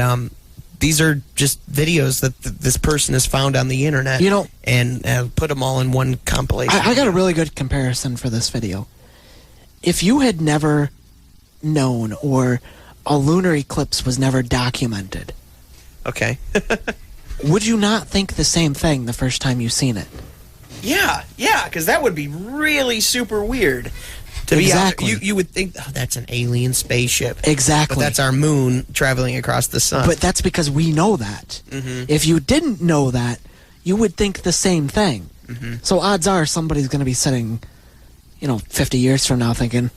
these are just videos that this person has found on the internet, and put them all in one compilation. I got a really good comparison for this video. If you had never known, or a lunar eclipse was never documented, okay, would you not think the same thing the first time you seen it? Yeah, because that would be really super weird. Exactly. You would think, that's an alien spaceship. Exactly. But that's our moon traveling across the sun. But that's because we know that. Mm-hmm. If you didn't know that, you would think the same thing. Mm-hmm. So odds are somebody's going to be sitting, 50 years from now thinking,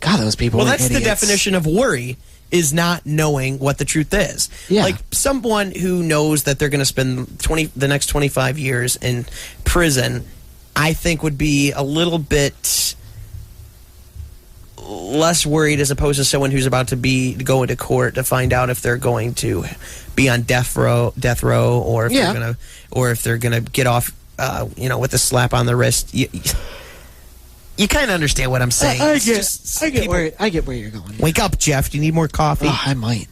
God, those people are idiots. Well, that's the definition of worry, is not knowing what the truth is. Yeah. Like someone who knows that they're going to spend the next 25 years in prison, I think would be a little bit less worried as opposed to someone who's about to go into court to find out if they're going to be on death row, or if they're gonna get off, with a slap on the wrist. You kind of understand what I'm saying. I get where you're going. Wake up, Jeff. Do you need more coffee? Oh, I might.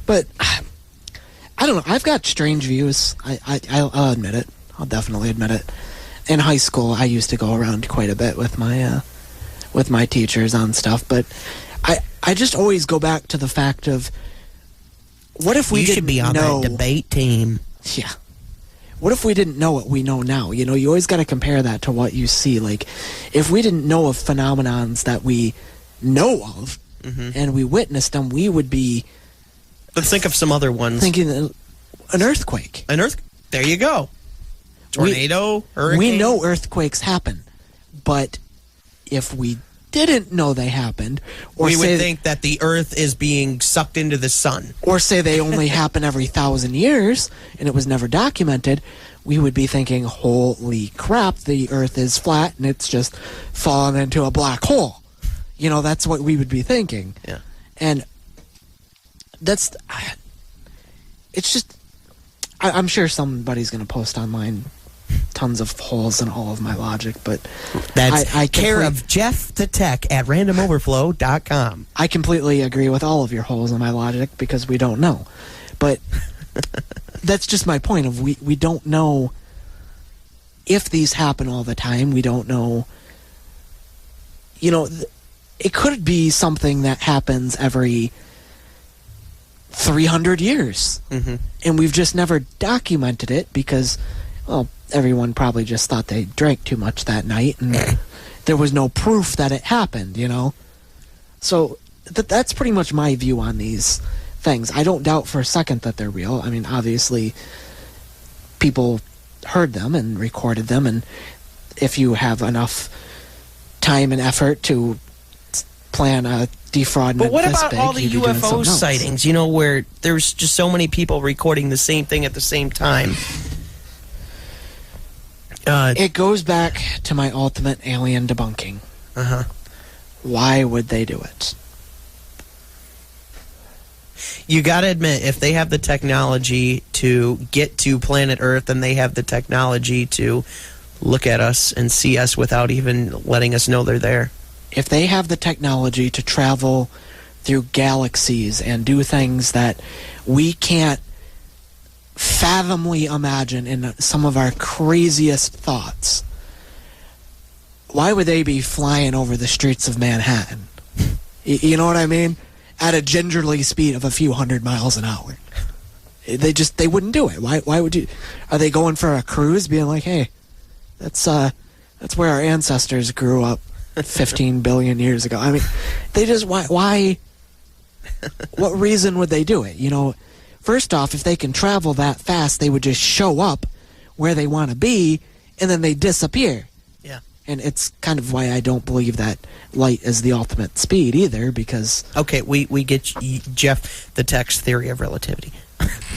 But I don't know. I've got strange views. I'll admit it. I'll definitely admit it. In high school, I used to go around quite a bit with my teachers on stuff. But I just always go back to the fact of, what if we didn't know? You should be on that debate team. Yeah. What if we didn't know what we know now? You always got to compare that to what you see. Like, if we didn't know of phenomenons that we know of, and we witnessed them, we would be... Let's think of some other ones. Thinking an earthquake. There you go. Tornado, hurricane. We know earthquakes happen, but if we didn't know they happened, we would think that the Earth is being sucked into the sun. Or say they only happen every 1,000 years, and it was never documented, we would be thinking, holy crap, the Earth is flat and it's just fallen into a black hole. You know, that's what we would be thinking. Yeah. And it's just, I'm sure somebody's going to post online tons of holes in all of my logic, but that's care of Jeff the Tech at randomoverflow.com. I completely agree with all of your holes in my logic because we don't know. But that's just my point of we don't know if these happen all the time. We don't know, you know, it could be something that happens every 300 years. Mm-hmm. And we've just never documented it because, well, everyone probably just thought they drank too much that night and there was no proof that it happened, you know? So that's pretty much my view on these things. I don't doubt for a second that they're real. I mean, obviously, people heard them and recorded them, and if you have enough time and effort to plan a defraudment. But what about all the UFO sightings, you know, where there's just so many people recording the same thing at the same time? It goes back to my ultimate alien debunking. Uh-huh. Why would they do it? You gotta admit, if they have the technology to get to planet Earth and they have the technology to look at us and see us without even letting us know they're there. If they have the technology to travel through galaxies and do things that we can't fathomably imagine in some of our craziest thoughts, why would they be flying over the streets of Manhattan? You know what I mean? At a gingerly speed of a few hundred miles an hour. They wouldn't do it. Why would you? Are they going for a cruise, being like, hey, that's where our ancestors grew up 15 billion years ago? I mean, they just, why? What reason would they do it? You know, first off, if they can travel that fast, they would just show up where they want to be, and then they disappear. Yeah. And it's kind of why I don't believe that light is the ultimate speed either, because... Okay, we get Jeff the Tech's theory of relativity.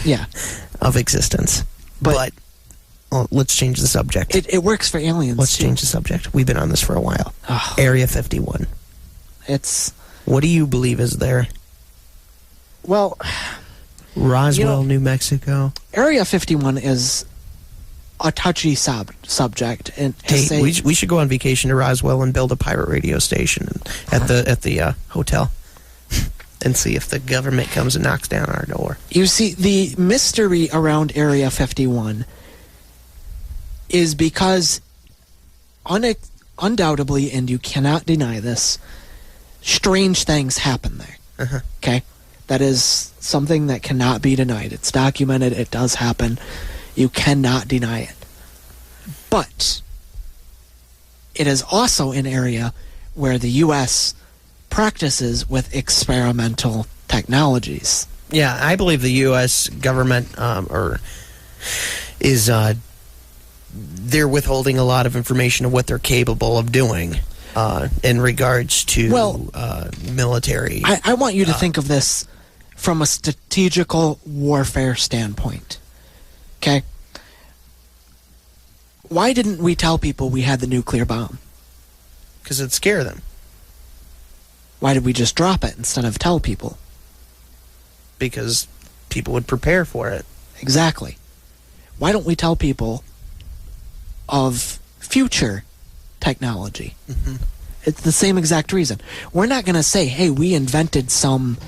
Yeah. Of existence. But well, let's change the subject. It works for aliens, Let's too. change the subject. We've been on this for a while. Oh. Area 51. It's... What do you believe is there? Well... Roswell, New Mexico. Area 51 is a touchy subject. And hey, we should go on vacation to Roswell and build a pirate radio station at the hotel and see if the government comes and knocks down our door. You see, the mystery around Area 51 is because undoubtedly, and you cannot deny this, strange things happen there. Uh-huh. Okay? That is something that cannot be denied. It's documented. It does happen. You cannot deny it. But it is also an area where the U.S. practices with experimental technologies. Yeah, I believe the U.S. government they're withholding a lot of information of what they're capable of doing in regards to military. I want you to think of this from a strategical warfare standpoint. Okay? Why didn't we tell people we had the nuclear bomb? Because it'd scare them. Why did we just drop it instead of tell people? Because people would prepare for it. Exactly. Why don't we tell people of future technology? Mm-hmm. It's the same exact reason. We're not going to say, hey, we invented some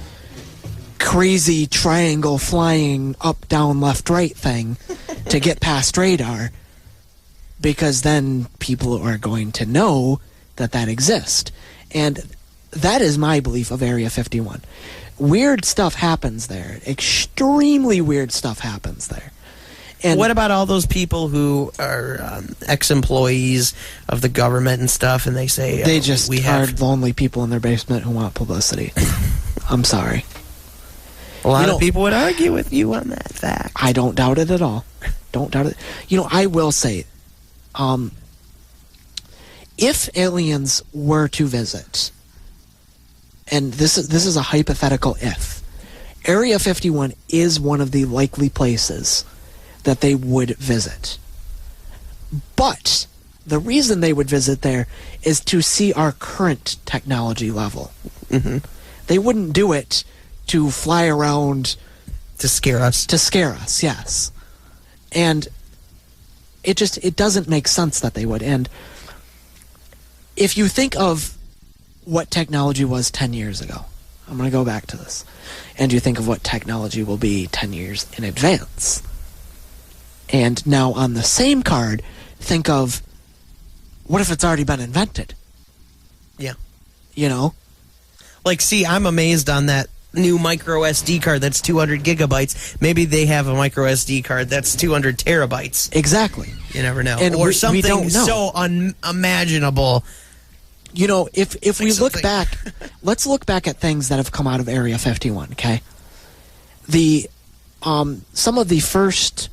crazy triangle flying up, down, left, right thing to get past radar, because then people are going to know that exists. And that is my belief of Area 51. Weird stuff happens there. Extremely weird stuff happens there. And what about all those people who are ex-employees of the government and stuff, and they say... they just are lonely people in their basement who want publicity. I'm sorry. A lot of people would argue with you on that fact. I don't doubt it at all. Don't doubt it. You know, I will say, if aliens were to visit, and this is a hypothetical if, Area 51 is one of the likely places that they would visit. But the reason they would visit there is to see our current technology level. Mm-hmm. They wouldn't do it to fly around to scare us. To scare us, yes. And it doesn't make sense that they would. And if you think of what technology was 10 years ago, I'm going to go back to this, and you think of what technology will be 10 years in advance. And now on the same card, think of, what if it's already been invented? Yeah. You know? Like, see, I'm amazed on that new micro SD card that's 200 gigabytes. Maybe they have a micro SD card that's 200 terabytes. Exactly. You never know. And or something we don't know. so unimaginable. You know, if we look back, let's look back at things that have come out of Area 51, okay? Some of the first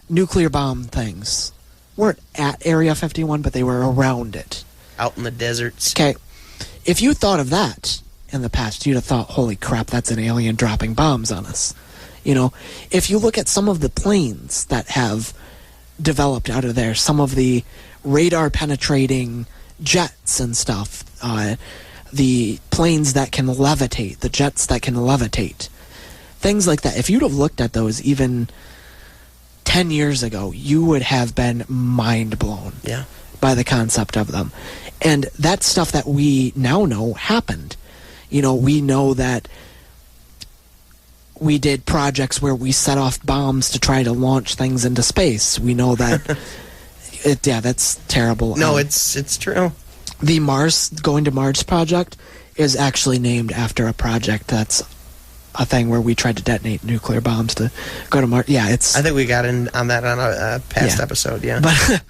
nuclear bomb things weren't at Area 51, but they were around it. Out in the deserts. Okay. If you thought of that in the past, you'd have thought, holy crap, that's an alien dropping bombs on us. You know, if you look at some of the planes that have developed out of there, some of the radar penetrating jets and stuff, the planes that can levitate, the jets that can levitate, things like that. If you'd have looked at those even 10 years ago, you would have been mind blown by the concept of them. And that's stuff that we now know happened. You know, we know that we did projects where we set off bombs to try to launch things into space. We know that that's terrible. No, it's true. The Going to Mars project is actually named after a project that's a thing where we tried to detonate nuclear bombs to go to Mars. Yeah, it's... I think we got in on that on a past episode, But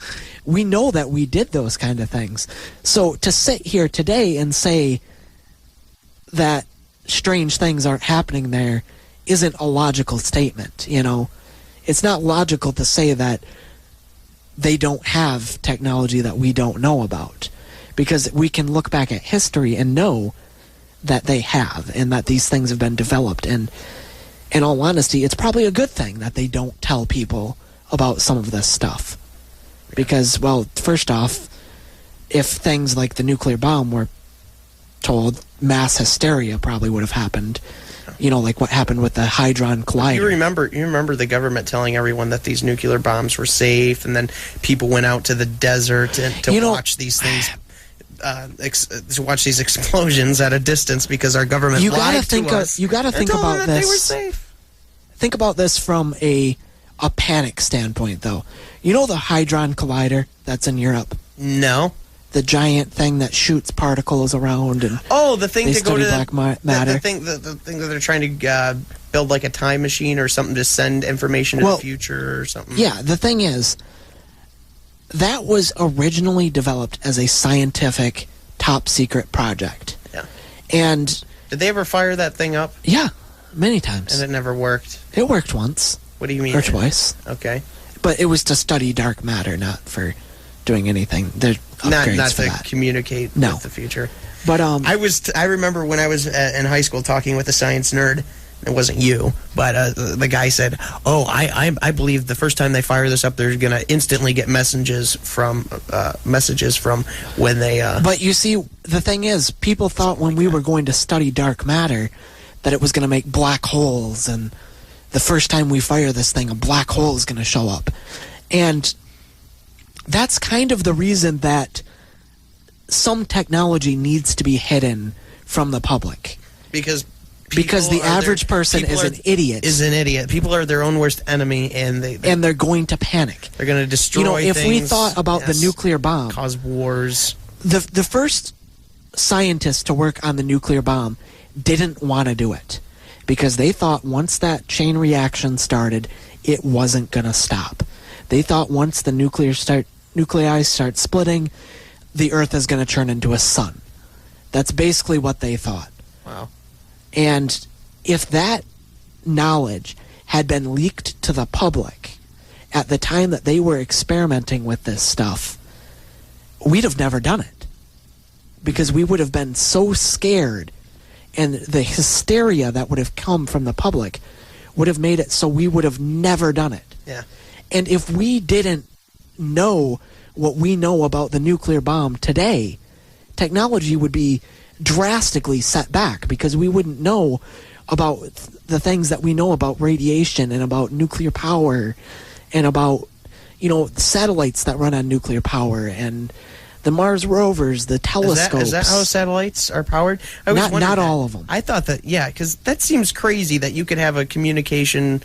we know that we did those kind of things. So to sit here today and say that strange things aren't happening there isn't a logical statement, you know? It's not logical to say that they don't have technology that we don't know about, because we can look back at history and know that they have, and that these things have been developed. And in all honesty, it's probably a good thing that they don't tell people about some of this stuff. Because, well, first off, if things like the nuclear bomb were told, mass hysteria probably would have happened. You know, like what happened with the Hadron Collider. You remember the government telling everyone that these nuclear bombs were safe, and then people went out to the desert to watch these things, to watch these explosions at a distance because our government lied to us. You got to think about this. They were safe. Think about this from a panic standpoint, though. You know the Hadron Collider that's in Europe? No. The giant thing that shoots particles around, and the thing to go to black matter. The thing that they're trying to build like a time machine or something to send information to the future or something. Yeah, the thing is, that was originally developed as a scientific top secret project. Yeah. And did they ever fire that thing up? Yeah, many times. And it never worked. It worked once. What do you mean? Or twice. Okay. But it was to study dark matter, not for doing anything. There's upgrades not for to that. communicate with the future. But I remember when I was in high school talking with a science nerd. It wasn't you, but the guy said, "Oh, I believe the first time they fire this up, they're gonna instantly get messages from when they." But you see, the thing is, people thought when we were going to study dark matter that it was going to make black holes, and the first time we fire this thing, a black hole is going to show up, and that's kind of the reason that some technology needs to be hidden from the public. Because the average person is an idiot. People are their own worst enemy, and they're going to panic. They're going to destroy things. If we things, thought about the nuclear bomb, cause wars. The first scientists to work on the nuclear bomb didn't want to do it because they thought once that chain reaction started, it wasn't going to stop. They thought once the nuclei start splitting, the Earth is going to turn into a sun. That's basically what they thought. Wow. And if that knowledge had been leaked to the public at the time that they were experimenting with this stuff, we'd have never done it. Because we would have been so scared, and the hysteria that would have come from the public would have made it so we would have never done it. Yeah. And if we didn't know what we know about the nuclear bomb today, technology would be drastically set back because we wouldn't know about the things that we know about radiation and about nuclear power and about, satellites that run on nuclear power and the Mars rovers, the telescopes. Is that how satellites are powered? Not all of them. I thought that, because that seems crazy that you could have a communication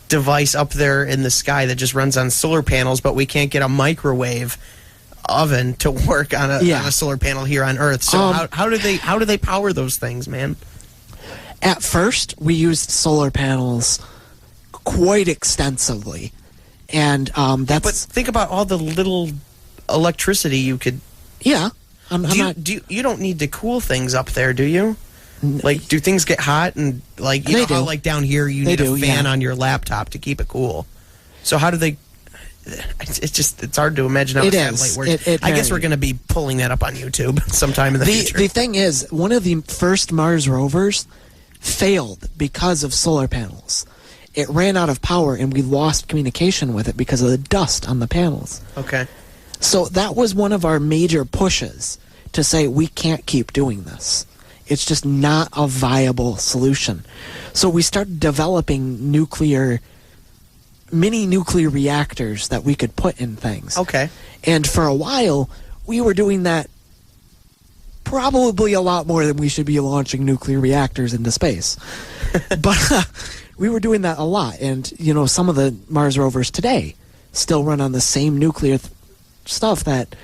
device up there in the sky that just runs on solar panels, but we can't get a microwave oven to work on a solar panel here on Earth. So how do they power those things, man? At first, we used solar panels quite extensively, and that's. But think about all the little electricity you could. Yeah, you don't need to cool things up there, do you? Like, do things get hot and how like down here you need a fan on your laptop to keep it cool? So how do they? It's hard to imagine how a satellite works. I guess we're going to be pulling that up on YouTube sometime in the future. The thing is, one of the first Mars rovers failed because of solar panels. It ran out of power and we lost communication with it because of the dust on the panels. Okay. So that was one of our major pushes to say we can't keep doing this. It's just not a viable solution. So we started developing mini nuclear reactors that we could put in things. Okay. And for a while, we were doing that probably a lot more than we should be launching nuclear reactors into space. But we were doing that a lot. And, some of the Mars rovers today still run on the same nuclear stuff that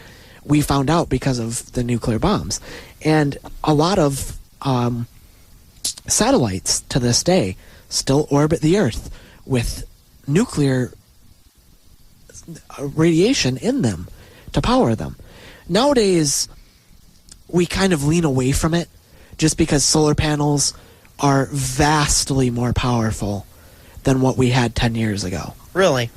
we found out because of the nuclear bombs. And a lot of satellites to this day still orbit the Earth with nuclear radiation in them to power them. Nowadays, we kind of lean away from it just because solar panels are vastly more powerful than what we had 10 years ago. Really?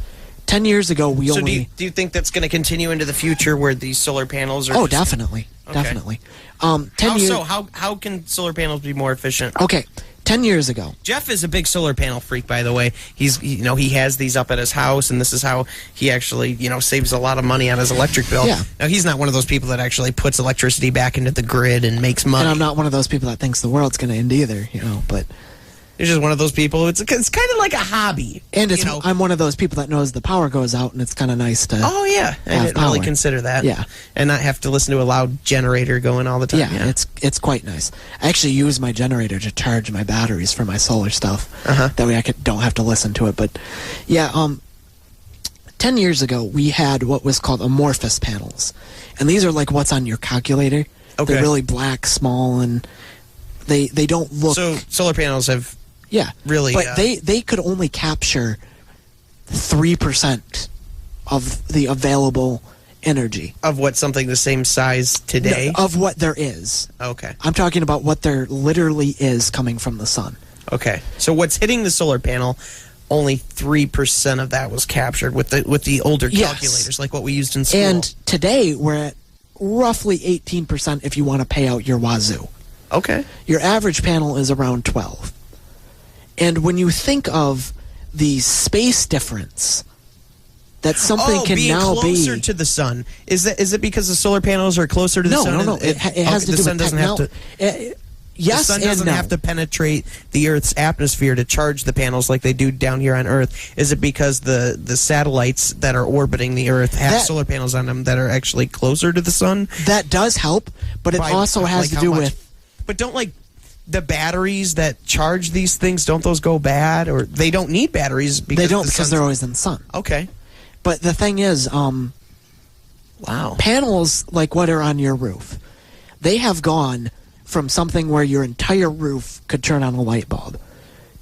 10 years ago, we only... So do you think that's going to continue into the future where these solar panels are... Oh, definitely. Okay. Definitely. How can solar panels be more efficient? Okay. 10 years ago. Jeff is a big solar panel freak, by the way. He has these up at his house, and this is how he actually, saves a lot of money on his electric bill. Yeah. Now, he's not one of those people that actually puts electricity back into the grid and makes money. And I'm not one of those people that thinks the world's going to end either, but... He's just one of those people. It's kind of like a hobby. And I'm one of those people that knows the power goes out, and it's kind of nice to. Oh yeah, I didn't really consider that. Yeah, and not have to listen to a loud generator going all the time. Yeah, it's quite nice. I actually use my generator to charge my batteries for my solar stuff. That way I don't have to listen to it. But yeah, 10 years ago we had what was called amorphous panels, and these are like what's on your calculator. Okay. They're really black, small, and they don't look. So solar panels have. Yeah, really. But they could only capture 3% of the available energy. Of what something the same size today? No, of what there is. Okay. I'm talking about what there literally is coming from the sun. Okay. So what's hitting the solar panel, only 3% of that was captured with the older calculators, like what we used in school. And today we're at roughly 18% if you want to pay out your wazoo. Okay. Your average panel is around 12. And when you think of the space difference that something can now be... closer to the sun. Is it because the solar panels are closer to the sun? No. It has to do with technology. Yes, the sun doesn't have to penetrate the Earth's atmosphere to charge the panels like they do down here on Earth. Is it because the satellites that are orbiting the Earth have solar panels on them that are actually closer to the sun? That does help, but it also has to do with... But don't the batteries that charge these things, don't those go bad? Or they don't need batteries because they're always in the sun. Okay. But the thing is, wow, panels like what are on your roof, they have gone from something where your entire roof could turn on a light bulb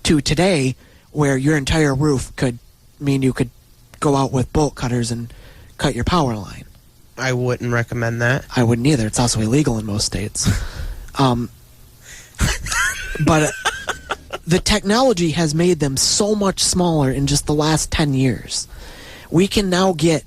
to today where your entire roof could mean you could go out with bolt cutters and cut your power line. I wouldn't recommend that. I wouldn't either. It's also illegal in most states. But the technology has made them so much smaller in just the last 10 years. We can now get,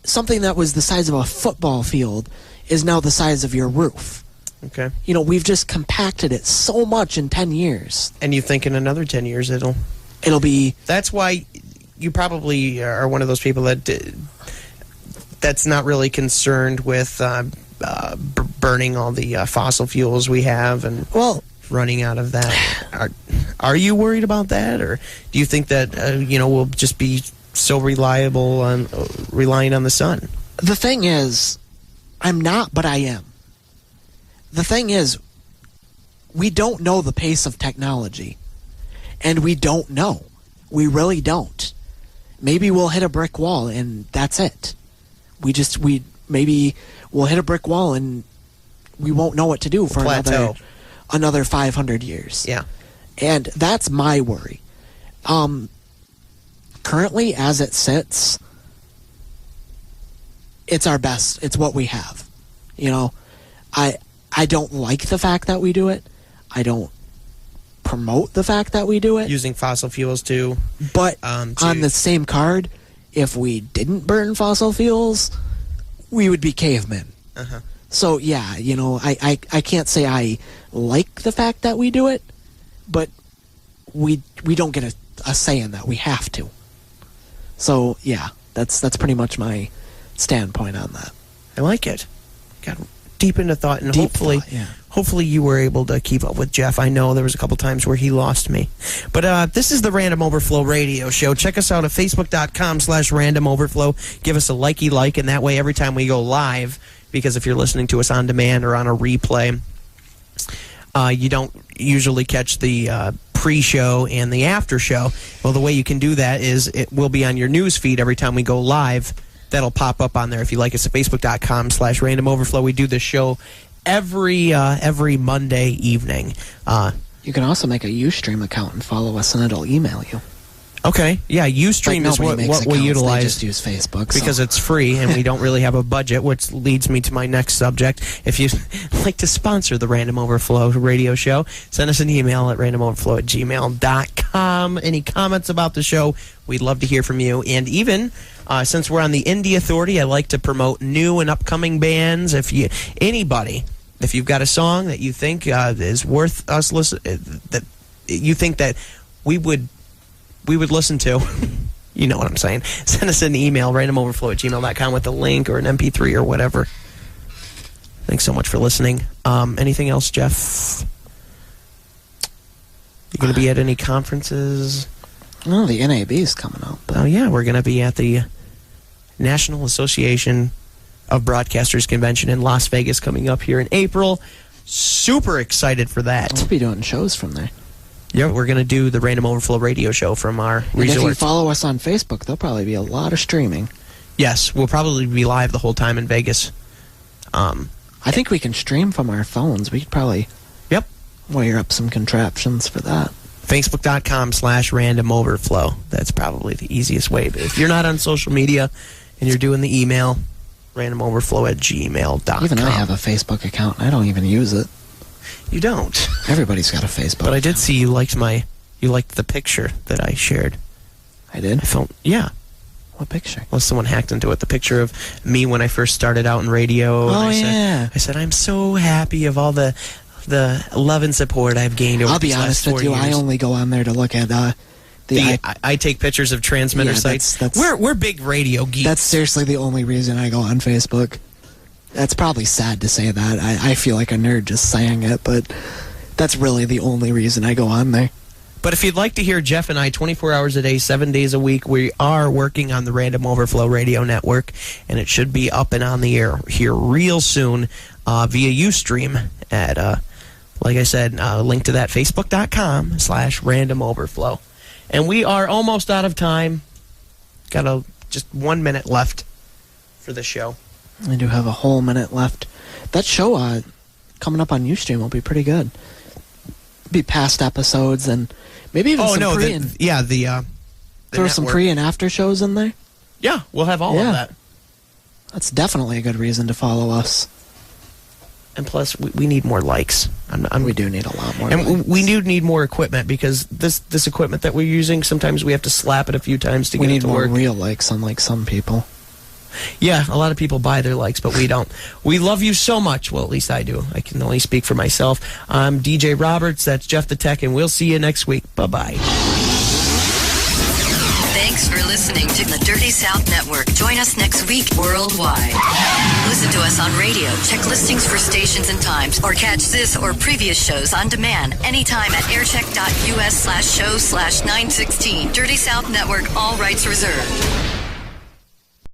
something that was the size of a football field is now the size of your roof. Okay. We've just compacted it so much in 10 years. And you think in another 10 years it'll be... That's why you probably are one of those people that's not really concerned with burning all the fossil fuels we have and running out of that. Are you worried about that, or do you think that we'll just be so relying on the sun? The thing is, I'm not, but I am. The thing is, we don't know the pace of technology, and we don't know. We really don't. Maybe we'll hit a brick wall, and that's it. Maybe we'll hit a brick wall, and we won't know what to do for another 500 years. Yeah. And that's my worry. Currently, as it sits, it's our best. It's what we have. I don't like the fact that we do it. I don't promote the fact that we do it. Using fossil fuels too. But on the same card, if we didn't burn fossil fuels, we would be cavemen. Uh-huh. So yeah, I can't say I like the fact that we do it, but we don't get a say in that. We have to. So yeah, that's pretty much my standpoint on that. I like it. Got deep into thought, and hopefully you were able to keep up with Jeff. I know there was a couple times where he lost me. But this is the Random Overflow Radio Show. Check us out at facebook.com/Random Overflow. Give us a like, and that way every time we go live, because if you're listening to us on demand or on a replay, you don't usually catch the pre-show and the after show. Well, the way you can do that is it will be on your news feed every time we go live. That'll pop up on there if you like us at facebook.com/Random Overflow. We do this show every Monday evening. You can also make a Ustream account and follow us, and it'll email you. Okay, yeah, Ustream is what we utilize. They just use Facebook. Because it's free, and we don't really have a budget, which leads me to my next subject. If you'd like to sponsor the Random Overflow radio show, send us an email at randomoverflow@gmail.com. Any comments about the show, we'd love to hear from you. And even, since we're on the Indie Authority, I like to promote new and upcoming bands. If you've got a song that you think is worth us listening, that you think that we would listen to, you know what I'm saying, send us an email, randomoverflow@gmail.com, with a link or an MP3 or whatever. Thanks so much for listening. Anything else, Jeff? You going to be at any conferences? No, the NAB is coming up. Oh, yeah, we're going to be at the National Association of Broadcasters Convention in Las Vegas coming up here in April. Super excited for that. We'll be doing shows from there. Yeah, we're going to do the Random Overflow radio show from our resort. If you follow us on Facebook, there'll probably be a lot of streaming. Yes, we'll probably be live the whole time in Vegas. I think we can stream from our phones. We could probably wire up some contraptions for that. Facebook.com/Random Overflow. That's probably the easiest way. But if you're not on social media and you're doing the email, randomoverflow@gmail.com. Even I have a Facebook account. I don't even use it. You don't. Everybody's got a Facebook. But I did see you liked the picture that I shared. I did? I felt, yeah. What picture? Well, someone hacked into it. The picture of me when I first started out in radio. Oh, I said, I'm so happy of all the love and support I've gained over these last 4 years. I'll be honest with you. I only go on there to look at I take pictures of transmitter sites. We're big radio geeks. That's seriously the only reason I go on Facebook. That's probably sad to say that. I feel like a nerd just saying it, but that's really the only reason I go on there. But if you'd like to hear Jeff and I 24 hours a day, 7 days a week, we are working on the Random Overflow Radio Network, and it should be up and on the air here real soon via Ustream at, like I said, link to that, facebook.com/Random Overflow. And we are almost out of time. Got just 1 minute left for the show. I do have a whole minute left. That show coming up on Ustream will be pretty good. Be past episodes and maybe even some pre and... throw some pre and after shows in there? Yeah, we'll have all of that. That's definitely a good reason to follow us. And plus, we need more likes. We do need a lot more likes. And we do need more equipment, because this equipment that we're using, sometimes we have to slap it a few times to get it to work. We need more real likes, unlike some people. Yeah, a lot of people buy their likes, but we don't. We love you so much. Well, at least I do. I can only speak for myself. I'm DJ Roberts. That's Jeff the Tech, and we'll see you next week. Bye-bye. Thanks for listening to the Dirty South Network. Join us next week worldwide. Listen to us on radio, check listings for stations and times, or catch this or previous shows on demand anytime at aircheck.us/show/916. Dirty South Network, all rights reserved.